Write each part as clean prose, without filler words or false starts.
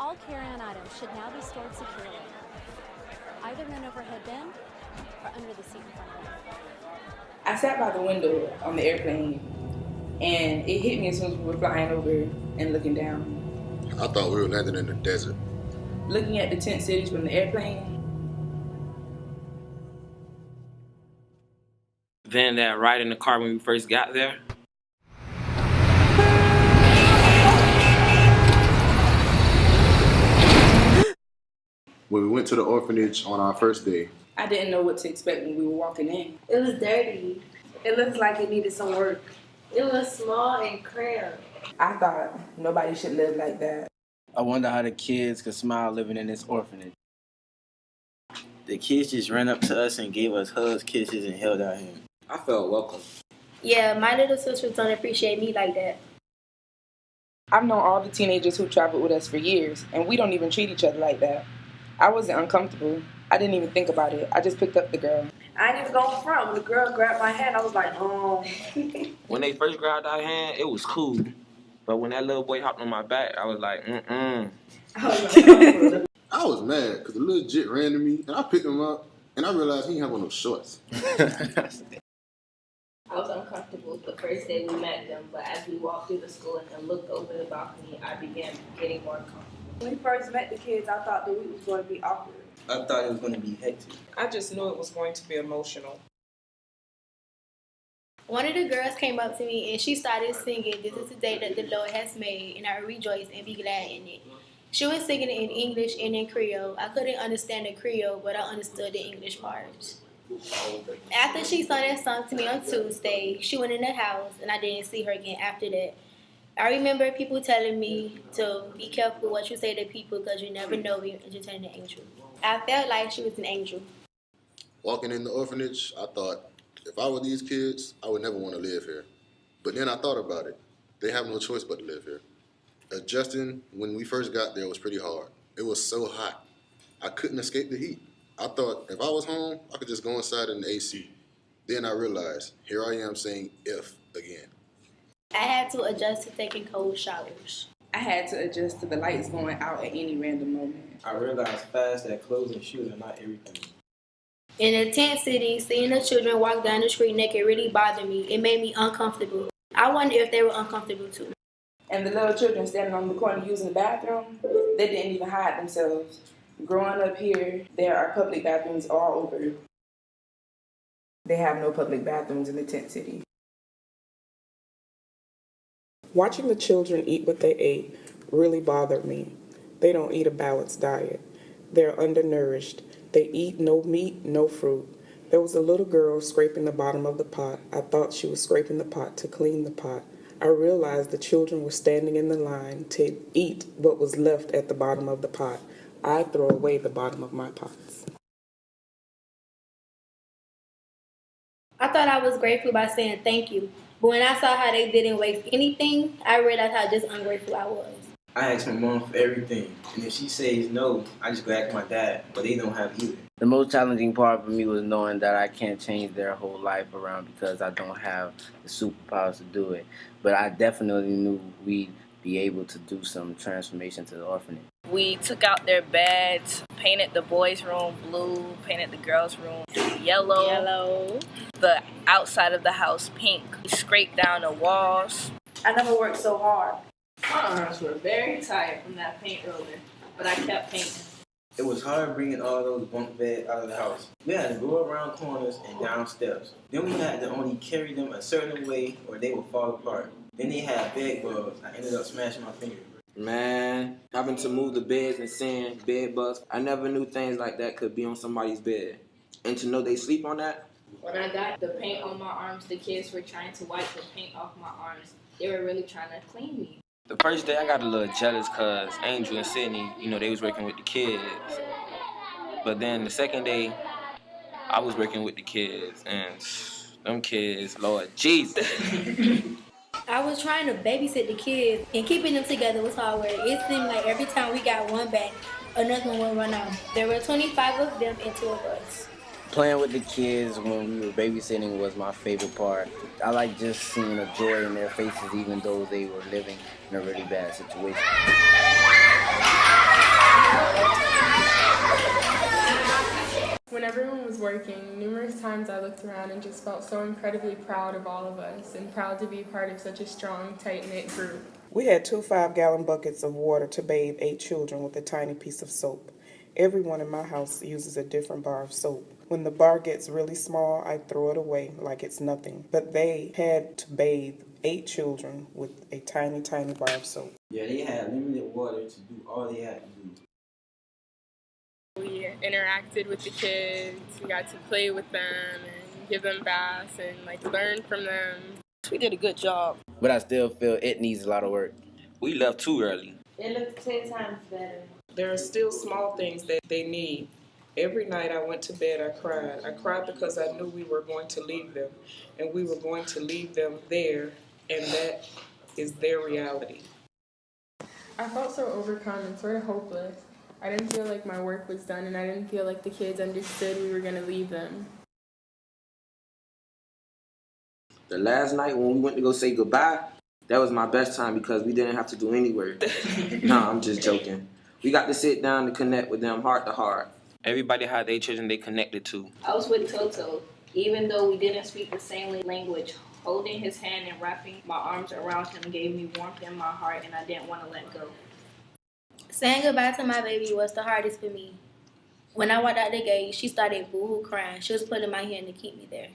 All carry-on items should now be stored securely, either in an overhead bin or under the seat in front of you. I sat by the window on the airplane, and it hit me as soon as we were flying over and looking down. I thought we were landing in the desert. Looking at the tent cities from the airplane. Then that ride in the car when we first got there. When we went to the orphanage on our first day. I didn't know what to expect when we were walking in. It was dirty. It looked like it needed some work. It was small and cramped. I thought nobody should live like that. I wonder how the kids could smile living in this orphanage. The kids just ran up to us and gave us hugs, kisses, and held our hand. I felt welcome. Yeah, my little sisters don't appreciate me like that. I've known all the teenagers who traveled with us for years, and we don't even treat each other like that. I wasn't uncomfortable. I didn't even think about it. I just picked up the girl. I ain't even going front. When the girl grabbed my hand, I was like, oh. When they first grabbed our hand, it was cool. But when that little boy hopped on my back, I was like, I was mad because the little jit ran to me, and I picked him up, and I realized he didn't have on no shorts. I was uncomfortable the first day we met them, but as we walked through the school and looked over the balcony, I began getting more comfortable. When we first met the kids, I thought the week was going to be awkward. I thought it was going to be hectic. I just knew it was going to be emotional. One of the girls came up to me and she started singing, "This is the day that the Lord has made, and I rejoice and be glad in it." She was singing it in English and in Creole. I couldn't understand the Creole, but I understood the English parts. After she sang that song to me on Tuesday, she went in the house and I didn't see her again after that. I remember people telling me to be careful what you say to people because you never know when you're entertaining an angel. I felt like she was an angel. Walking in the orphanage, I thought, if I were these kids, I would never want to live here. But then I thought about it. They have no choice but to live here. Adjusting when we first got there was pretty hard. It was so hot. I couldn't escape the heat. I thought if I was home, I could just go inside in the AC. Then I realized, here I am saying if again. I had to adjust to taking cold showers. I had to adjust to the lights going out at any random moment. I realized fast that clothes and shoes are not everything. In a tent city, seeing the children walk down the street naked really bothered me. It made me uncomfortable. I wonder if they were uncomfortable too. And the little children standing on the corner using the bathroom, they didn't even hide themselves. Growing up here, there are public bathrooms all over. They have no public bathrooms in the tent city. Watching the children eat what they ate really bothered me. They don't eat a balanced diet. They're undernourished. They eat no meat, no fruit. There was a little girl scraping the bottom of the pot. I thought she was scraping the pot to clean the pot. I realized the children were standing in the line to eat what was left at the bottom of the pot. I throw away the bottom of my pots. I thought I was grateful by saying thank you. But when I saw how they didn't waste anything, I realized how just ungrateful I was. I asked my mom for everything, and if she says no, I just go ask my dad, but they don't have either. The most challenging part for me was knowing that I can't change their whole life around because I don't have the superpowers to do it. But I definitely knew we'd be able to do some transformation to the orphanage. We took out their beds, painted the boys' room blue, painted the girls' room yellow, the outside of the house pink. We scraped down the walls. I never worked so hard. My arms were very tired from that paint roller, but I kept painting. It was hard bringing all those bunk beds out of the house. We had to go around corners and down steps. Then we had to only carry them a certain way or they would fall apart. Then they had bed bugs. I ended up smashing my finger. Man, having to move the beds and seeing bed bugs, I never knew things like that could be on somebody's bed. And to know they sleep on that. When I got the paint on my arms, the kids were trying to wipe the paint off my arms. They were really trying to clean me. The first day I got a little jealous because Angel and Sydney, they was working with the kids. But then the second day, I was working with the kids, and them kids, Lord Jesus. I was trying to babysit the kids, and keeping them together was hard work. It seemed like every time we got one back, another one would run out. There were 25 of them and 2 of us. Playing with the kids when we were babysitting was my favorite part. I like just seeing the joy in their faces even though they were living in a really bad situation. When everyone was working, numerous times I looked around and just felt so incredibly proud of all of us and proud to be part of such a strong, tight-knit group. We had 2 5-gallon buckets of water to bathe 8 children with a tiny piece of soap. Everyone in my house uses a different bar of soap. When the bar gets really small, I throw it away like it's nothing. But they had to bathe 8 children with a tiny, tiny bar of soap. Yeah, they had limited water to do all they had to do. We interacted with the kids, we got to play with them and give them baths and learn from them. We did a good job. But I still feel it needs a lot of work. We left too early. It looks 10 times better. There are still small things that they need. Every night I went to bed, I cried. I cried because I knew we were going to leave them, and we were going to leave them there, and that is their reality. I felt so overcome and sort of hopeless. I didn't feel like my work was done, and I didn't feel like the kids understood we were going to leave them. The last night when we went to go say goodbye, that was my best time because we didn't have to do any work. No, I'm just joking. We got to sit down and connect with them heart to heart. Everybody had their children they connected to. I was with Toto. Even though we didn't speak the same language, holding his hand and wrapping my arms around him gave me warmth in my heart, and I didn't want to let go. Saying goodbye to my baby was the hardest for me. When I walked out the gate, she started boo-hoo crying. She was pulling my hand to keep me there.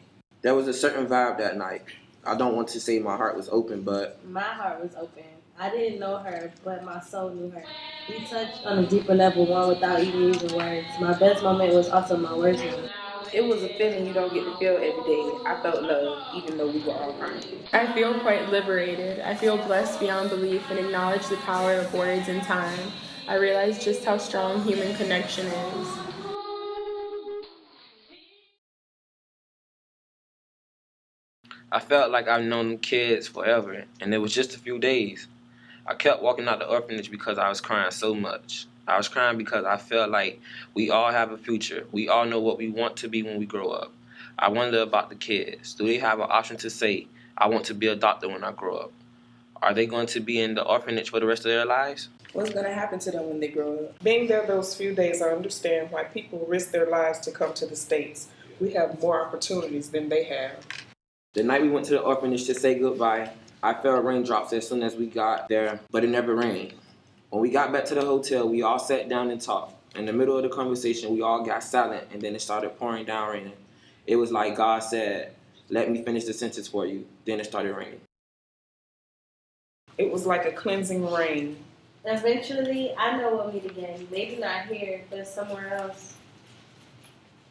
There was a certain vibe that night. I don't want to say my heart was open, but My heart was open. I didn't know her, but my soul knew her. We touched on a deeper level, one without even using words. My best moment was also my worst moment. It was a feeling you don't get to feel every day. I felt love, even though we were all crying. I feel quite liberated. I feel blessed beyond belief and acknowledge the power of words and time. I realize just how strong human connection is. I felt like I've known them kids forever, and it was just a few days. I kept walking out the orphanage because I was crying so much. I was crying because I felt like we all have a future. We all know what we want to be when we grow up. I wonder about the kids. Do they have an option to say, I want to be a doctor when I grow up? Are they going to be in the orphanage for the rest of their lives? What's going to happen to them when they grow up? Being there those few days, I understand why people risk their lives to come to the States. We have more opportunities than they have. The night we went to the orphanage to say goodbye, I felt raindrops as soon as we got there, but it never rained. When we got back to the hotel, we all sat down and talked. In the middle of the conversation, we all got silent, and then it started pouring down raining. It was like God said, let me finish the sentence for you. Then it started raining. It was like a cleansing rain. Eventually, I know we'll meet again. Maybe not here, but somewhere else.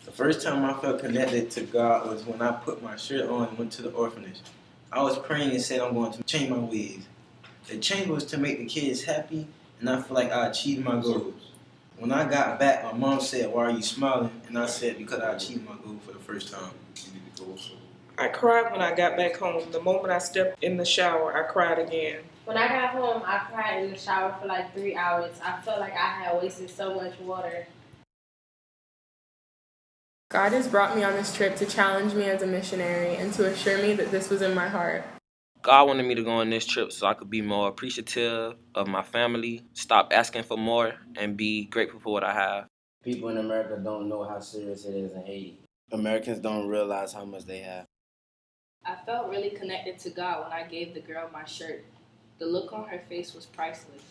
The first time I felt connected to God was when I put my shirt on and went to the orphanage. I was praying and said I'm going to change my ways. The change was to make the kids happy, and I feel like I achieved my goals. When I got back, my mom said, why are you smiling? And I said, because I achieved my goal for the first time. I cried when I got back home. The moment I stepped in the shower, I cried again. When I got home, I cried in the shower for like 3 hours. I felt like I had wasted so much water. God has brought me on this trip to challenge me as a missionary and to assure me that this was in my heart. God wanted me to go on this trip so I could be more appreciative of my family, stop asking for more, and be grateful for what I have. People in America don't know how serious it is in Haiti. Americans don't realize how much they have. I felt really connected to God when I gave the girl my shirt. The look on her face was priceless.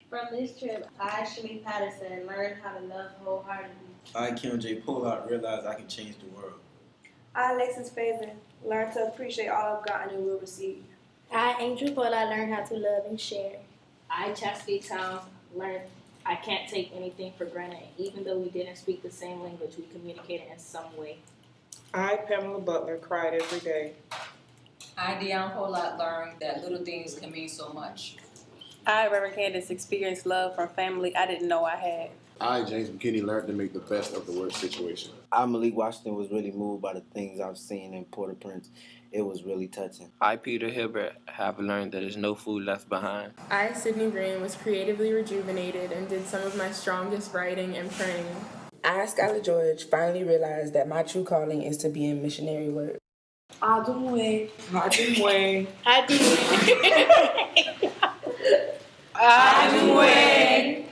From this trip, I, Shmi Patterson, learned how to love wholeheartedly. I, Kim J. Pollard, realized I can change the world. I, Alexis Faison, learned to appreciate all I've gotten and will receive. I, Angel Pollard, learned how to love and share. I, Chastity Towns, learned I can't take anything for granted. Even though we didn't speak the same language, we communicated in some way. I, Pamela Butler, cried every day. I, Deion Pollard, learned that little things can mean so much. I, Reverend Candace, experienced love from family I didn't know I had. I, James McKinney, learned to make the best of the worst situation. I, Malik Washington, was really moved by the things I've seen in Port-au-Prince. It was really touching. I, Peter Hibbert, have learned that there's no food left behind. I, Sydney Green, was creatively rejuvenated and did some of my strongest writing and praying. I, Skylar George, finally realized that my true calling is to be in missionary work. Adumwe. Adumwe. I do. Adueng.